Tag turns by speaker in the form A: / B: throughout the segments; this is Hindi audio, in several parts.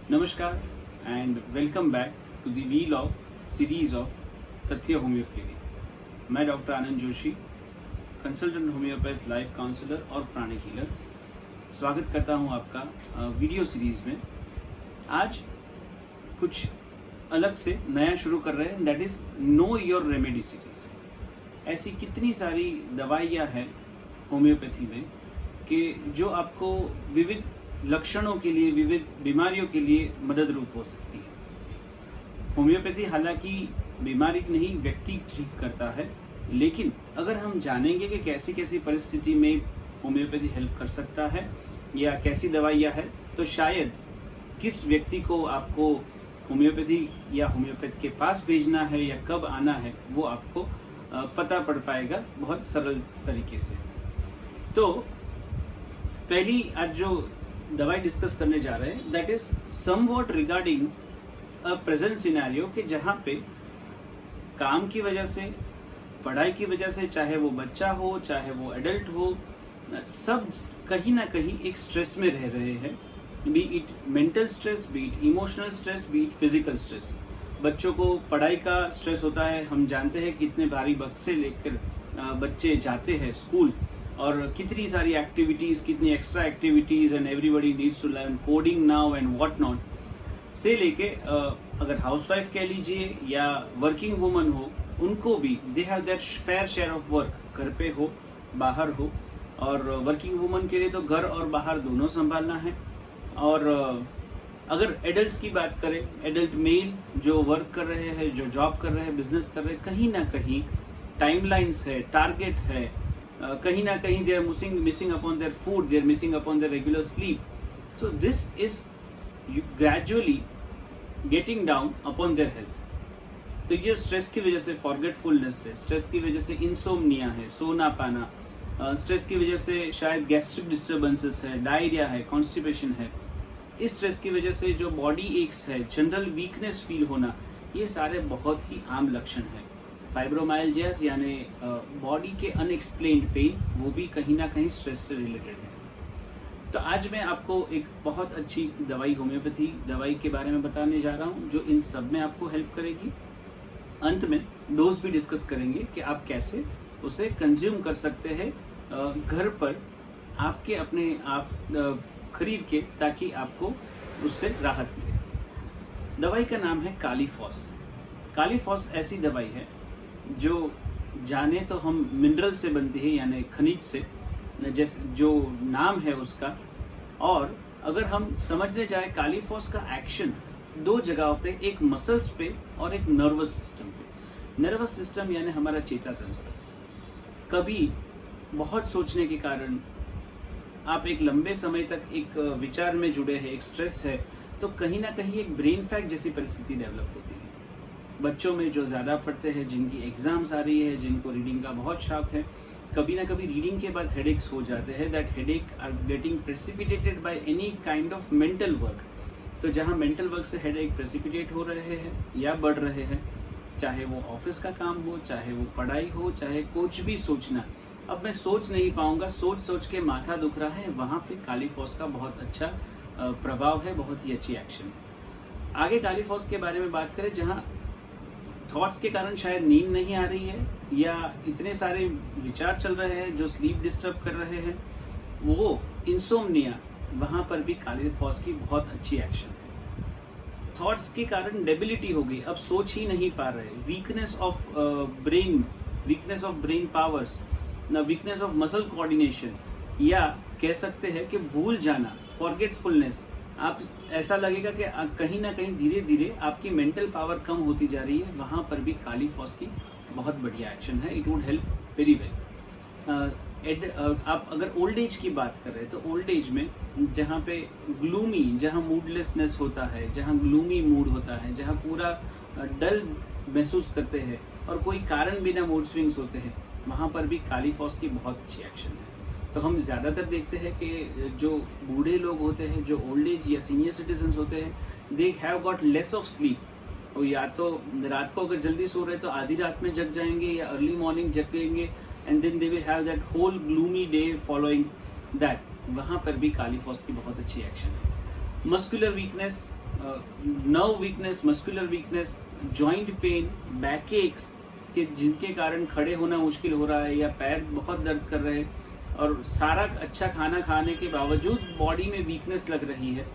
A: नमस्कार and welcome back to the vlog series of Tathya homeo clinic. मैं doctor Anand Joshi, consultant homeopath, life counsellor और प्राणिक हीलर, स्वागत करता हूं आपका वीडियो सीरीज में। आज कुछ अलग से नया शुरू कर रहे हैं, that is know your remedy series. ऐसी कितनी सारी दवाइयाँ हैं होम्योपैथी में कि जो आपको विविध लक्षणों के लिए, विविध बीमारियों के लिए मदद रूप हो सकती है। होम्योपैथी हालांकि बीमारी नहीं, व्यक्ति ठीक करता है, लेकिन अगर हम जानेंगे कि कैसी कैसी परिस्थिति में होम्योपैथी हेल्प कर सकता है या कैसी दवाइयाँ है, तो शायद किस व्यक्ति को आपको होम्योपैथी या होम्योपैथ के पास भेजना है या कब आना है, वो आपको पता पड़ पाएगा बहुत सरल तरीके से। तो पहली आज जो दवाई डिस्कस करने जा रहे हैं, that is somewhat regarding a present scenario कि जहाँ पे काम की वजह से, पढ़ाई की वजह से, चाहे वो बच्चा हो चाहे वो एडल्ट हो, सब कहीं ना कहीं एक स्ट्रेस में रह रहे हैं। B it mental stress, B it emotional stress, B it physical stress. बच्चों को पढ़ाई का स्ट्रेस होता है। हम जानते हैं कितने भारी बक्से लेकर बच्चे जाते हैं स्कूल, और कितनी सारी एक्टिविटीज, कितनी extra activities, and everybody needs to learn coding now and what not से लेके अगर हाउसवाइफ कह लीजिए या वर्किंग वुमन हो, उनको भी they have that fair share of work, घर पे हो बाहर हो। और वर्किंग वुमन के लिए तो घर और बाहर दोनों संभालना है। और अगर एडल्ट्स की बात करें, एडल्ट मेल जो वर्क कर रहे हैं, जो जॉब कर रहे हैं, बिजनेस कर रहे हैं, कहीं ना कहीं टाइमलाइंस है, टारगेट है, कहीं ना कहीं they are missing upon their food, they are missing upon their regular sleep. So this is gradually getting down upon their health. तो ये स्ट्रेस की वजह से फॉरगेटफुलनेस है, स्ट्रेस की वजह से इंसोम्निया है, सोना पाना, स्ट्रेस की वजह से शायद गैस्ट्रिक डिस्टर्बेंसेस है, डायरिया है, कॉन्स्टिपेशन है। इस स्ट्रेस की वजह से जो बॉडी एक्स है, जनरल वीकनेस फील होना, ये सारे बहुत ही आम लक्षण है। फाइब्रोमाइल्जियास यानी बॉडी के अनएक्सप्लेन्ड पेन, वो भी कहीं ना कहीं स्ट्रेस से रिलेटेड है। तो आज मैं आपको एक बहुत अच्छी दवाई, होम्योपैथी दवाई के बारे में बताने जा रहा हूँ, जो इन सब में आपको हेल्प करेगी। अंत में डोज भी डिस्कस करेंगे कि आप कैसे उसे कंज्यूम कर सकते हैं घर पर, आपके अपने आप खरीद के, ताकि आपको उससे राहत मिले। दवाई का नाम है कालीफॉस। कालीफॉस ऐसी दवाई है जो जाने तो हम मिनरल से बनती है, यानी खनिज से, जैसे जो नाम है उसका। और अगर हम समझने जाए, कालीफॉस का एक्शन दो जगहों पे, एक मसल्स पे और एक नर्वस सिस्टम पे। नर्वस सिस्टम यानी हमारा चेता तंत्र। कभी बहुत सोचने के कारण आप एक लंबे समय तक एक विचार में जुड़े हैं, एक स्ट्रेस है, तो कहीं ना कहीं एक ब्रेन फैग जैसी परिस्थिति डेवलप होती है। बच्चों में जो ज़्यादा पढ़ते हैं, जिनकी एग्जाम्स आ रही है, जिनको रीडिंग का बहुत शौक है, कभी ना कभी रीडिंग के बाद हेडेक्स हो जाते हैं। That headache are getting precipitated by any kind of mental work. तो जहाँ मेंटल वर्क से हेडेक प्रेसिपिटेट हो रहे हैं या बढ़ रहे हैं, चाहे वो ऑफिस का काम हो, चाहे वो पढ़ाई हो, चाहे कुछ भी सोचना, अब मैं सोच नहीं पाऊंगा, सोच सोच के माथा दुख रहा है, वहाँ पे कालीफॉस का बहुत अच्छा प्रभाव है, बहुत ही अच्छी एक्शन है। आगे कालीफॉस के बारे में बात करें, जहाँ थॉट्स के कारण शायद नींद नहीं आ रही है या इतने सारे विचार चल रहे हैं जो स्लीप डिस्टर्ब कर रहे हैं, वो इंसोम्निया, वहां पर भी कालीफॉस की बहुत अच्छी एक्शन है। थॉट्स के कारण डेबिलिटी हो गई, अब सोच ही नहीं पा रहे, weakness of brain, weakness of brain powers, weakness of muscle coordination, या कह सकते हैं कि भूल जाना, फॉरगेटफुलनेस। आप ऐसा लगेगा कि कहीं ना कहीं धीरे धीरे आपकी मेंटल पावर कम होती जा रही है, वहाँ पर भी कालीफॉस की बहुत बढ़िया एक्शन है। It would help very well. आप अगर ओल्ड एज की बात करें, तो ओल्ड एज में जहाँ पे ग्लूमी, जहाँ मूडलेसनेस होता है, जहाँ ग्लूमी मूड होता है, जहाँ पूरा डल महसूस करते हैं और कोई कारण बिना मूड स्विंग्स होते हैं, वहाँ पर भी कालीफॉस की बहुत अच्छी एक्शन है। तो हम ज़्यादातर देखते हैं कि जो बूढ़े लोग होते हैं, जो ओल्ड एज या सीनियर सिटीजन्स होते हैं, they have got less of sleep. और या तो रात को अगर जल्दी सो रहे तो आधी रात में जग जाएंगे या अर्ली मॉर्निंग जगेंगे, and then they will have that whole gloomy day following that. वहाँ पर भी कालीफॉस की बहुत अच्छी एक्शन है। Muscular weakness, nerve weakness, muscular weakness, joint pain, back aches के जिनके कारण खड़े होना मुश्किल हो रहा है या पैर बहुत दर्द कर रहे हैं और सारा अच्छा खाना खाने के बावजूद बॉडी में वीकनेस लग रही है,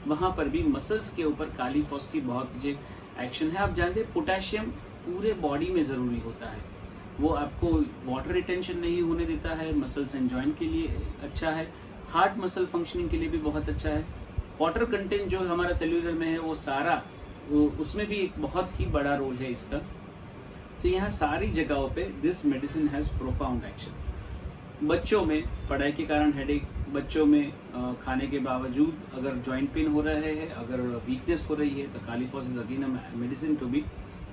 A: वहाँ पर भी मसल्स के ऊपर कालीफॉस की बहुत जे एक्शन है। आप जानते हैं पोटेशियम पूरे बॉडी में ज़रूरी होता है, वो आपको वाटर रिटेंशन नहीं होने देता है, मसल्स एंड जॉइंट के लिए अच्छा है, हार्ट मसल फंक्शनिंग के लिए भी बहुत अच्छा है। वाटर कंटेंट जो हमारा सेल्यूलर में है वो सारा उसमें भी एक बहुत ही बड़ा रोल है इसका। तो यहाँ सारी जगहों पे this medicine has profound action. बच्चों में पढ़ाई के कारण हेडेक, बच्चों में खाने के बावजूद अगर जॉइंट पेन हो रहा है, अगर वीकनेस हो रही है, तो kali phos is again a medicine to be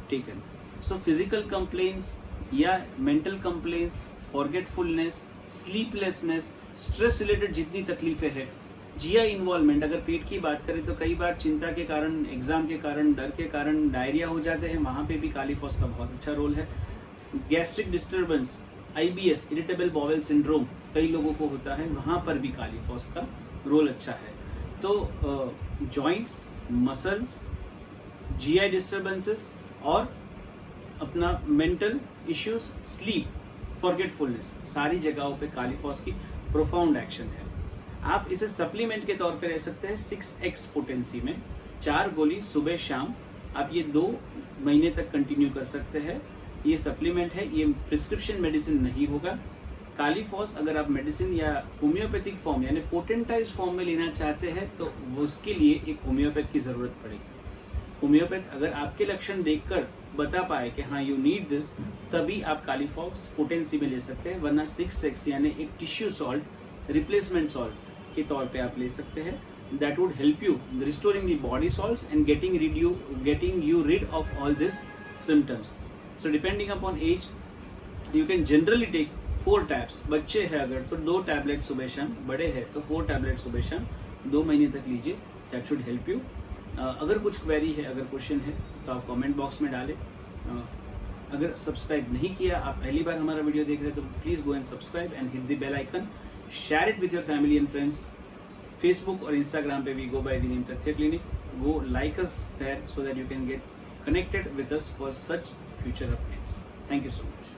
A: taken. So physical complaints या mental complaints, forgetfulness, sleeplessness, stress related जितनी तकलीफें हैं, जीआई इन्वॉल्वमेंट, अगर पेट की बात करें तो कई बार चिंता के कारण, एग्जाम के कारण, डर के कारण डायरिया हो जाते हैं, वहाँ पे भी कालीफॉस का बहुत अच्छा रोल है। Gastric disturbance, IBS, irritable bowel syndrome कई लोगों को होता है, वहाँ पर भी कालीफॉस का रोल अच्छा है। तो जॉइंट्स, मसल्स, GI डिस्टर्बेंसेस और अपना मेंटल इश्यूज, स्लीप, फॉरगेटफुलनेस, सारी जगहों पे कालीफॉस की प्रोफाउंड एक्शन है। आप इसे सप्लीमेंट के तौर पे ले सकते हैं 6x पोटेंसी में, 4 गोली सुबह शाम, आप ये 2 महीने तक कंटिन्यू कर सकते हैं। ये सप्लीमेंट है, ये प्रिस्क्रिप्शन मेडिसिन नहीं होगा। कालीफॉस अगर आप मेडिसिन या होम्योपैथिक फॉर्म यानी पोटेंटाइज फॉर्म में लेना चाहते हैं तो उसके लिए एक होम्योपैथ की ज़रूरत पड़ेगी। होम्योपैथ अगर आपके लक्षण देखकर बता पाए कि हाँ यू नीड दिस, तभी आप कालीफॉस पोटेंसी में ले सकते हैं, वरना 6x यानी एक टिश्यू सॉल्ट, रिप्लेसमेंट सॉल्ट के तौर पे आप ले सकते हैं। That would help you restoring the body salts and getting you rid of all these symptoms. So depending upon age, you can generally take 4 tabs. बच्चे हैं अगर तो 2 टैबलेट सुबह शाम, बड़े हैं तो 4 टैबलेट सुबह शाम 2 महीने तक लीजिए। That should help you. अगर कुछ क्वेरी है, अगर क्वेश्चन है तो आप कमेंट बॉक्स में डालें। अगर सब्सक्राइब नहीं किया, आप पहली बार हमारा वीडियो देख रहे हैं, तो please go and subscribe and hit the bell icon. Share it with your family and friends. Facebook और Instagram पे we go by the name Tathya Clinic. Go like us there so that you can get connected with us for such future updates. Thank you so much.